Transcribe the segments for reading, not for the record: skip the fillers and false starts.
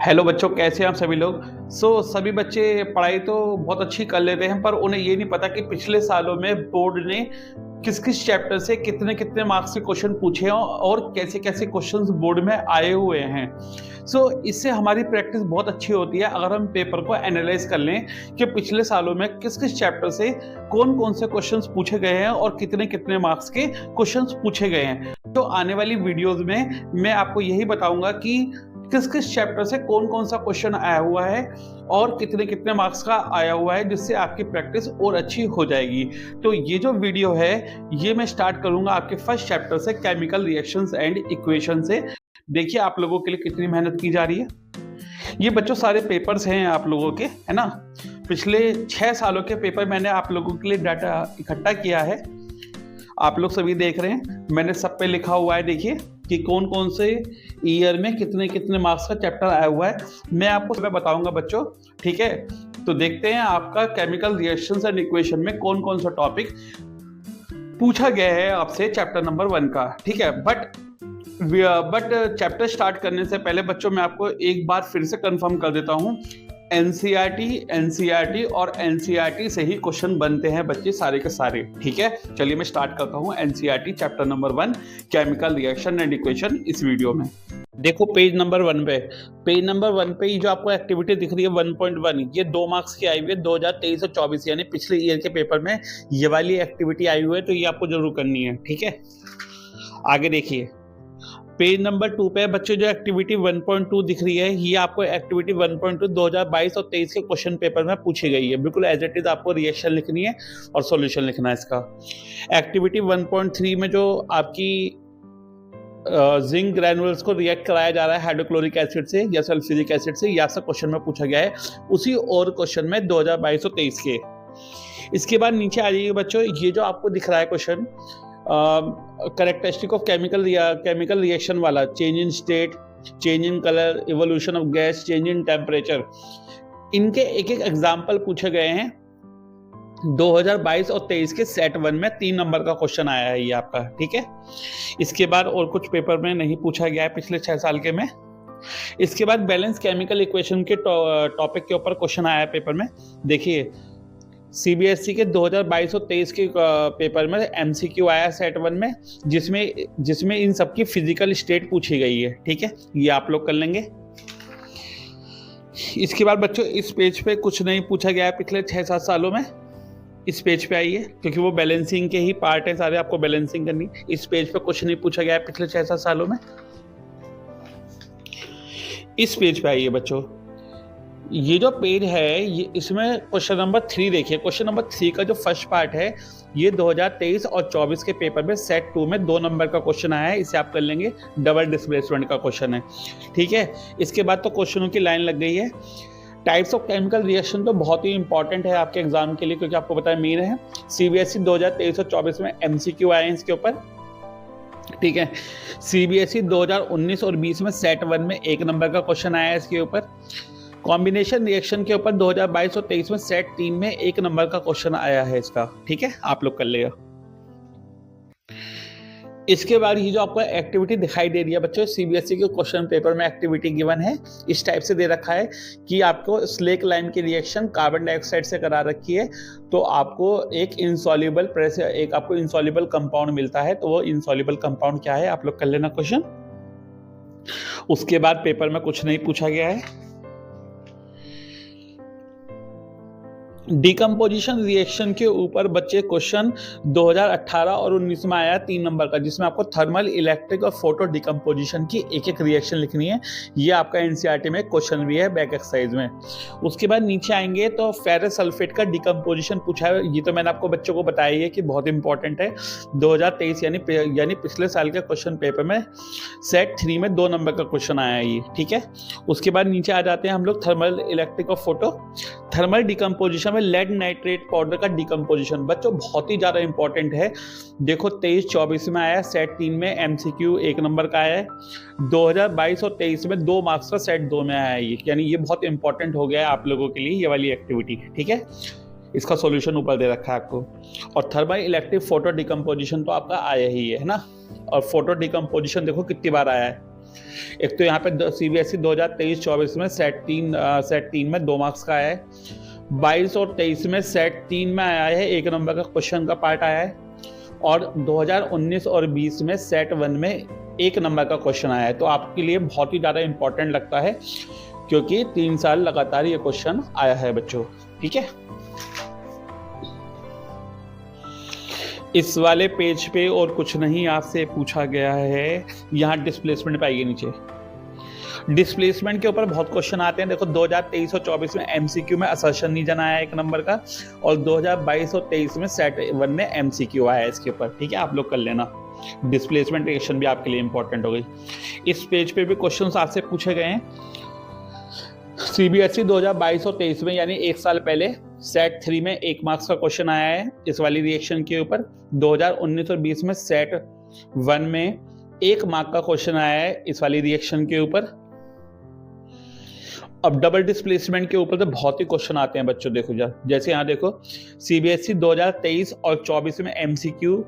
Hello बच्चों, कैसे हैं आप सभी लोग। सभी बच्चे पढ़ाई तो बहुत अच्छी कर लेते हैं, पर उन्हें ये नहीं पता कि पिछले सालों में बोर्ड ने किस किस चैप्टर से कितने कितने मार्क्स के क्वेश्चन पूछे हैं और कैसे कैसे क्वेश्चंस बोर्ड में आए हुए हैं। इससे हमारी प्रैक्टिस बहुत अच्छी होती है अगर हम पेपर को एनालाइज कर लें कि पिछले सालों में किस किस चैप्टर से कौन कौन से क्वेश्चंस पूछे गए हैं और कितने कितने मार्क्स के क्वेश्चंस पूछे गए हैं। तो आने वाली वीडियोस में मैं आपको यही बताऊंगा कि किस किस चैप्टर से कौन कौन सा क्वेश्चन आया हुआ है और कितने कितने मार्क्स का आया हुआ है, जिससे आपकी प्रैक्टिस और अच्छी हो जाएगी। तो ये जो वीडियो है ये मैं स्टार्ट करूंगा आपके फर्स्ट चैप्टर से, केमिकल रिएक्शंस एंड इक्वेशन से। देखिए आप लोगों के लिए कितनी मेहनत की जा रही है। ये बच्चों सारे पेपर्स हैं आप लोगों के, है ना। पिछले 6 सालों के पेपर मैंने आप लोगों के लिए डाटा इकट्ठा किया है, आप लोग सभी देख रहे हैं। मैंने सब पे लिखा हुआ है, देखिए कि कौन कौन से ईयर में कितने कितने मार्क्स का चैप्टर आया हुआ है, मैं आपको सब बताऊंगा बच्चों, ठीक है। तो देखते हैं आपका केमिकल रिएक्शंस एंड इक्वेशन में कौन कौन सा टॉपिक पूछा गया है आपसे चैप्टर नंबर 1 का, ठीक है। बट चैप्टर स्टार्ट करने से पहले बच्चों मैं आपको एक बार फिर से कंफर्म कर देता हूं, एनसीईआरटी और एनसीईआरटी से ही क्वेश्चन बनते हैं बच्चे सारे के सारे, ठीक है। चलिए मैं स्टार्ट करता हूं NCERT chapter number 1 chemical reaction and equation इस वीडियो में। देखो पेज नंबर 1 पे ये जो आपको एक्टिविटी दिख रही है 1.1, ये 2 मार्क्स की आई हुई है 2023 और 24, यानी पिछले ईयर के पेपर में ये वाली एक्टिविटी आई हुई है, तो ये आपको जरूर करनी है, ठीक है। आगे देखिए पेज नंबर 2 पे बच्चे जो एक्टिविटी 1.2 दिख रही है, ये आपको एक्टिविटी 1.2 2022 और 23 के क्वेश्चन पेपर में पूछी गई है। बिल्कुल एज इट इज आपको रिएक्शन लिखनी है और सॉल्यूशन लिखना है इसका। एक्टिविटी 1.3 में जो आपकी जिंक ग्रैनुअल्स को रिएक्ट कराया जा रहा है हाइड्रोक्लोरिक एसिड से या सल्फ्यूरिक एसिड से, यह सब क्वेश्चन में पूछा गया है उसी और क्वेश्चन में 2022 और 23 के। इसके बाद नीचे आ जाइए बच्चों, ये जो आपको दिख रहा है question characteristic of chemical reaction वाला, change in state, change in colour, evolution of gas, change in temperature, इनके एक एक एग्जाम्पल पूछे गए हैं 2022 और 23 के सेट 1 में 3 नंबर का क्वेश्चन आया है ये आपका, ठीक है। इसके बाद और कुछ पेपर में नहीं पूछा गया है पिछले 6 साल के में। इसके बाद बैलेंस केमिकल इक्वेशन के टॉपिक के ऊपर क्वेश्चन आया है पेपर में। देखिए सीबीएसई के 2022 और 23 के पेपर में एमसीक्यू आया सेट 1 में, जिसमें इन सबकी फिजिकल स्टेट पूछी गई है, ठीक है। ये आप लोग कर लेंगे। इसके बाद बच्चों इस पेज पे कुछ नहीं पूछा गया है पिछले 6-7 सालों में। इस पेज पे आइए, क्योंकि वो बैलेंसिंग के ही पार्ट है सारे, आपको बैलेंसिंग करनी। इस पेज पे कुछ नहीं पूछा गया है पिछले 6-7 सालों में। इस पेज पे आइए बच्चों, ये जो पेज है ये इसमें क्वेश्चन नंबर 3 देखिए। क्वेश्चन नंबर 3 का जो फर्स्ट पार्ट है ये 2023 और 24 के पेपर में सेट 2 में 2 नंबर का क्वेश्चन आया है, इसे आप कर लेंगे। डबल डिस्प्लेसमेंट का क्वेश्चन है, ठीक है। इसके बाद तो क्वेश्चनों की लाइन लग गई है। टाइप्स ऑफ केमिकल रिएक्शन तो बहुत ही इंपॉर्टेंट है आपके एग्जाम के लिए, क्योंकि आपको पता है मेन है। सीबीएसई 2023 और 24 में एमसीक्यू आए हैं इसके ऊपर, ठीक है। सीबीएसई 2019 और 20 में सेट 1 में 1 नंबर का क्वेश्चन आया है इसके ऊपर। कॉम्बिनेशन रिएक्शन के ऊपर 2022 और 23 में सेट 3 में 1 नंबर का क्वेश्चन आया है इसका, ठीक है। आप लोग कर लेगा। इसके बाद ये जो आपको एक्टिविटी दिखाई दे रही है बच्चों, सीबीएसई के क्वेश्चन पेपर में एक्टिविटी गिवन है, इस टाइप से दे रखा है कि आपको स्लेक लाइन की रिएक्शन कार्बन डाइऑक्साइड से करा रखी है, तो आपको एक इनसॉल्युबल कंपाउंड मिलता है। तो वो इनसॉल्युबल कंपाउंड क्या है आप लोग कर लेना क्वेश्चन। उसके बाद पेपर में कुछ नहीं पूछा गया है। डिकम्पोजिशन रिएक्शन के ऊपर बच्चे क्वेश्चन 2018 और 19 में आया 3 नंबर का, जिसमें आपको थर्मल, इलेक्ट्रिक और फोटो डिकम्पोजिशन की एक एक रिएक्शन लिखनी है। ये आपका एनसीईआरटी में क्वेश्चन भी है बैक एक्सरसाइज में। उसके बाद नीचे आएंगे तो फेरस सल्फेट का डिकम्पोजिशन पूछा है। ये तो मैंने आपको बच्चों को बताया है कि बहुत इंपॉर्टेंट है। 2023 यानी पिछले साल के क्वेश्चन पेपर में सेट 3 में 2 नंबर का क्वेश्चन आया है ये, ठीक है। उसके बाद नीचे आ जाते हैं हम लोग थर्मल, इलेक्ट्रिक और फोटो। थर्मल डिकम्पोजिशन में लेड नाइट्रेट पाउडर का डिकम्पोजिशन बच्चों बहुत ही ज्यादा इंपॉर्टेंट है। देखो 23-24 में आया, सेट 3 में एमसीक्यू 1 नंबर का आया है। 2022 और 23 में 2 मार्क्स का सेट 2 में आया है ये, यानी ये बहुत इंपॉर्टेंट हो गया है आप लोगों के लिए ये वाली एक्टिविटी, ठीक है। इसका सॉल्यूशन ऊपर दे रखा है आपको। और थर्मल, इलेक्ट्रिक, फोटो डिकम्पोजिशन तो आपका आया ही है ना। और फोटो डिकम्पोजिशन देखो कितनी बार आया है, एक तो यहाँ पे सीबीएसई 2023-24 में सेट 3 में 2 मार्क्स का आया है, 22 और 23 में सेट 3 में आया है, 1 नंबर का क्वेश्चन का पार्ट आया है, और 2019 और 20 में सेट 1 में 1 नंबर का क्वेश्चन आया है। तो आपके लिए बहुत ही ज़्यादा इंपॉर्टेंट लगता है क्योंकि 3 साल लगातार ये क्वेश्चन आया है बच्चों, ठीक है। इस वाले पेज पे और कुछ नहीं आपसे पूछा गया है। यहाँ डिस्प्लेसमेंट पाइए नीचे, डिस्प्लेसमेंट के ऊपर बहुत क्वेश्चन आते हैं। देखो 2023 और 24 में एमसीक्यू में असर्शन रीजन आया है 1 नंबर का, और 2022 और 23 में सेट 1 में एमसीक्यू आया है इसके ऊपर, ठीक है। आप लोग कर लेना, डिस्प्लेसमेंट रिएक्शन भी आपके लिए इंपॉर्टेंट हो गई। इस पेज पे भी क्वेश्चन आपसे पूछे गए हैं। सीबीएसई 2022 और 23 में यानी 1 साल पहले सेट 3 में 1 मार्क्स का क्वेश्चन आया है इस वाली रिएक्शन के ऊपर। 2019 और 20 में सेट 1 में 1 मार्क का क्वेश्चन आया है इस वाली रिएक्शन के ऊपर। अब डबल डिस्प्लेसमेंट के ऊपर तो बहुत ही क्वेश्चन आते हैं बच्चों। देखो जैसे यहाँ देखो, सीबीएसई 2023 और 24 में एमसीक्यू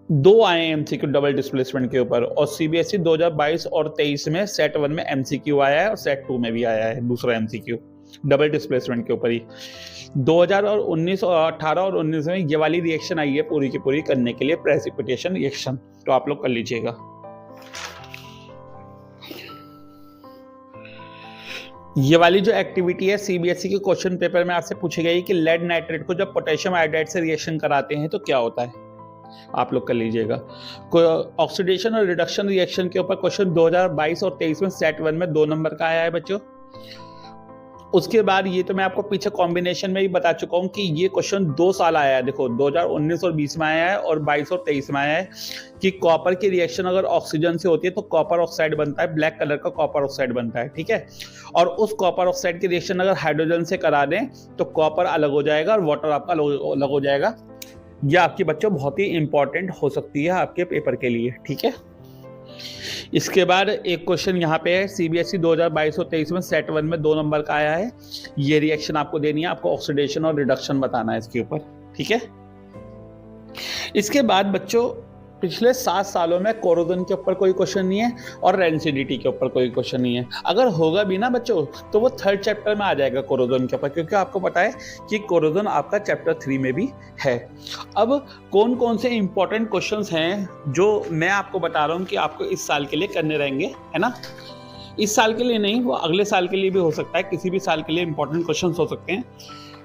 2 आए हैं एमसीक्यू डबल डिस्प्लेसमेंट के ऊपर, और सीबीएसई 2022 और 23 में सेट 1 में एमसीक्यू आया है और सेट 2 में भी आया है दूसरा एमसीक्यू डबल डिस्प्लेसमेंट के ऊपर ही। 2019 और 18 और 19 में ये वाली रिएक्शन आई है पूरी की पूरी करने के लिए, प्रेसिपिटेशन रिएक्शन, तो आप लोग कर लीजिएगा। ये वाली जो एक्टिविटी है सीबीएसई के क्वेश्चन पेपर में आपसे पूछी गई कि लेड नाइट्रेट को जब पोटेशियम आयोडाइड से रिएक्शन कराते हैं तो क्या होता है, आप लोग कर लीजिएगा। ऑक्सीडेशन और रिडक्शन रिएक्शन के ऊपर क्वेश्चन 2022 और 23 में सेट 1 में 2 नंबर का आया है बच्चों। उसके बाद ये तो मैं आपको पीछे कॉम्बिनेशन में ही बता चुका हूँ कि ये क्वेश्चन 2 साल आया है। देखो 2019 और 20 में आया है और 22 और 23 में आया है कि कॉपर की रिएक्शन अगर ऑक्सीजन से होती है तो कॉपर ऑक्साइड बनता है, ब्लैक कलर का कॉपर ऑक्साइड बनता है, ठीक है। और उस कॉपर ऑक्साइड की रिएक्शन अगर हाइड्रोजन से करा दें तो कॉपर अलग हो जाएगा और वाटर आपका अलग हो जाएगा। यह आपके बच्चों बहुत ही इंपॉर्टेंट हो सकती है आपके पेपर के लिए, ठीक है। इसके बाद एक क्वेश्चन यहाँ पे है, सीबीएसई 2022 और 23 में सेट 1 में 2 नंबर का आया है। ये रिएक्शन आपको देनी है, आपको ऑक्सीडेशन और रिडक्शन बताना है इसके ऊपर, ठीक है। इसके बाद बच्चों पिछले 7 सालों में कोरोजन के ऊपर कोई क्वेश्चन नहीं है और रेंसिडिटी के ऊपर कोई क्वेश्चन नहीं है। अगर होगा भी ना बच्चों तो वो 3rd चैप्टर में आ जाएगा कोरोजन के ऊपर, क्योंकि आपको पता है कि कोरोजन आपका चैप्टर 3 में भी है। अब कौन कौन से इंपॉर्टेंट क्वेश्चंस हैं जो मैं आपको बता रहा हूँ कि आपको इस साल के लिए करने रहेंगे, है ना। इस साल के लिए नहीं, वो अगले साल के लिए भी हो सकता है, किसी भी साल के लिए इंपॉर्टेंट क्वेश्चन हो सकते हैं।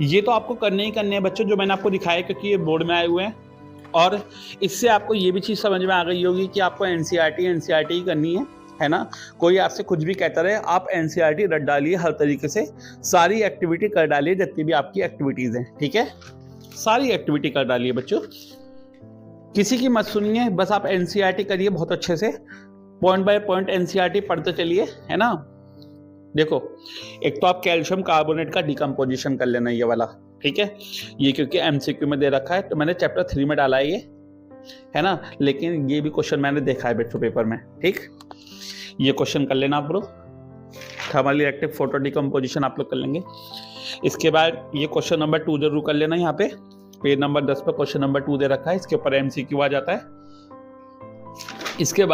ये तो आपको करने ही करने हैं बच्चों, जो मैंने आपको दिखाया, क्योंकि ये बोर्ड में आए हुए हैं। और इससे आपको ये भी चीज़ समझ में आ गई होगी कि आपको एनसीईआरटी ही करनी है ना। कोई आपसे कुछ भी कहता रहे, आप एनसीईआरटी रट डालिए हर तरीके से, सारी एक्टिविटी कर डालिए जितनी भी आपकी एक्टिविटीज़ हैं, ठीक है। सारी एक्टिविटी कर डालिए बच्चों, किसी की मत सुनिए, बस आप एनसीईआरटी करिए बहुत अच्छे से, पॉइंट बाय पॉइंट एनसीईआरटी पढ़ते चलिए, है ना। देखो एक तो आप कैल्शियम कार्बोनेट का डिकम्पोजिशन कर लेना ये वाला, ठीक है। ये क्योंकि एमसीक्यू में दे रखा है तो मैंने चैप्टर 3 में डाला है ये, है ना। लेकिन ये भी क्वेश्चन मैंने देखा है बच्चों पेपर में, ठीक। ये क्वेश्चन कर लेना आप लोग, थर्मल रिएक्टिव फोटो डिकम्पोजिशन आप लोग कर लेंगे। इसके बाद ये क्वेश्चन नंबर 2 जरूर कर लेना, यहाँ पे पेज नंबर 10 पर क्वेश्चन नंबर 2 दे रखा है, इसके ऊपर एमसीक्यू आ जाता है। इसके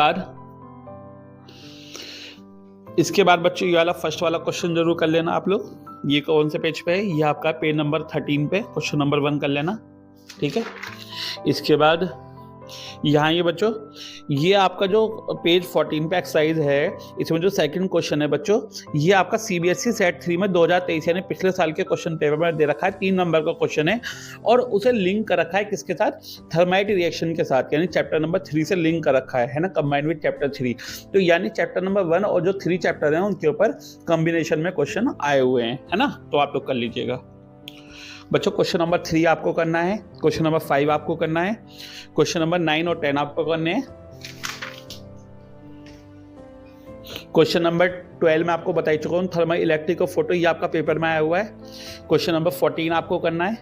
बाद बच्चों ये वाला फर्स्ट वाला क्वेश्चन जरूर कर लेना आप लोग। ये कौन से पेज पे है, ये आपका पेज नंबर 13 पे क्वेश्चन नंबर 1 कर लेना, ठीक है। इसके बाद यहाँ ये बच्चों, ये आपका जो पेज 14 पे एक्सरसाइज है, इसमें जो सेकंड क्वेश्चन है बच्चों, ये आपका सीबीएसई सेट 3 में 2023 यानी पिछले साल के क्वेश्चन पेपर में दे रखा है। 3 नंबर का क्वेश्चन है और उसे लिंक कर रखा है किसके साथ, थर्माइट रिएक्शन के साथ, यानी चैप्टर नंबर 3 से लिंक कर रखा है ना, कंबाइंड विद चैप्टर 3। तो यानी चैप्टर नंबर 1 और जो 3 चैप्टर हैं उनके ऊपर कॉम्बिनेशन में क्वेश्चन आए हुए हैं, है ना। तो आप लोग कर लीजिएगा बच्चों। क्वेश्चन नंबर 3 आपको करना है, क्वेश्चन नंबर 5 आपको करना है, क्वेश्चन नंबर 9 और 10 आपको करने हैं। क्वेश्चन नंबर 12 में आपको बता चुका हूँ, थर्मल इलेक्ट्रिक और फोटो, ये आपका पेपर में आया हुआ है। क्वेश्चन नंबर 14 आपको करना है,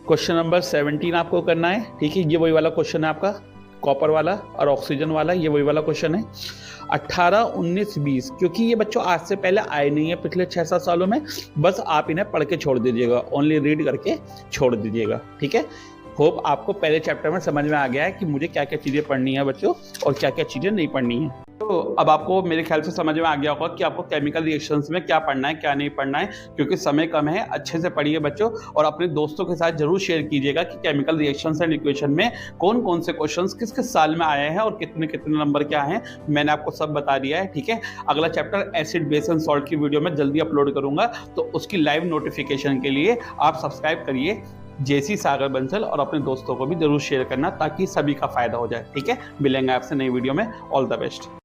क्वेश्चन नंबर 17 आपको करना है, ठीक है। ये वही वाला क्वेश्चन है आपका, कॉपर वाला और ऑक्सीजन वाला, ये वही वाला क्वेश्चन है। 18, 19, 20, क्योंकि ये बच्चों आज से पहले आए नहीं है पिछले 6-7 सालों में, बस आप इन्हें पढ़ के छोड़ दीजिएगा, ओनली रीड करके छोड़ दीजिएगा, ठीक है। होप आपको पहले चैप्टर में समझ में आ गया है कि मुझे क्या क्या चीज़ें पढ़नी है बच्चों और क्या क्या चीज़ें नहीं पढ़नी है। तो अब आपको मेरे ख्याल से समझ में आ गया होगा कि आपको केमिकल रिएक्शंस में क्या पढ़ना है क्या नहीं पढ़ना है, क्योंकि समय कम है। अच्छे से पढ़िए बच्चों और अपने दोस्तों के साथ जरूर शेयर कीजिएगा कि केमिकल रिएक्शंस एंड इक्वेशन में कौन कौन से क्वेश्चंस किस किस साल में आए हैं और कितने कितने नंबर क्या हैं, मैंने आपको सब बता दिया है। ठीक है, अगला chapter acid base and salt की वीडियो में जल्दी अपलोड करूंगा, तो उसकी लाइव नोटिफिकेशन के लिए आप सब्सक्राइब करिए जेसी सागर बंसल और अपने दोस्तों को भी जरूर शेयर करना ताकि सभी का फायदा हो जाए। ठीक है, मिलेंगे आपसे नई वीडियो में। All the best.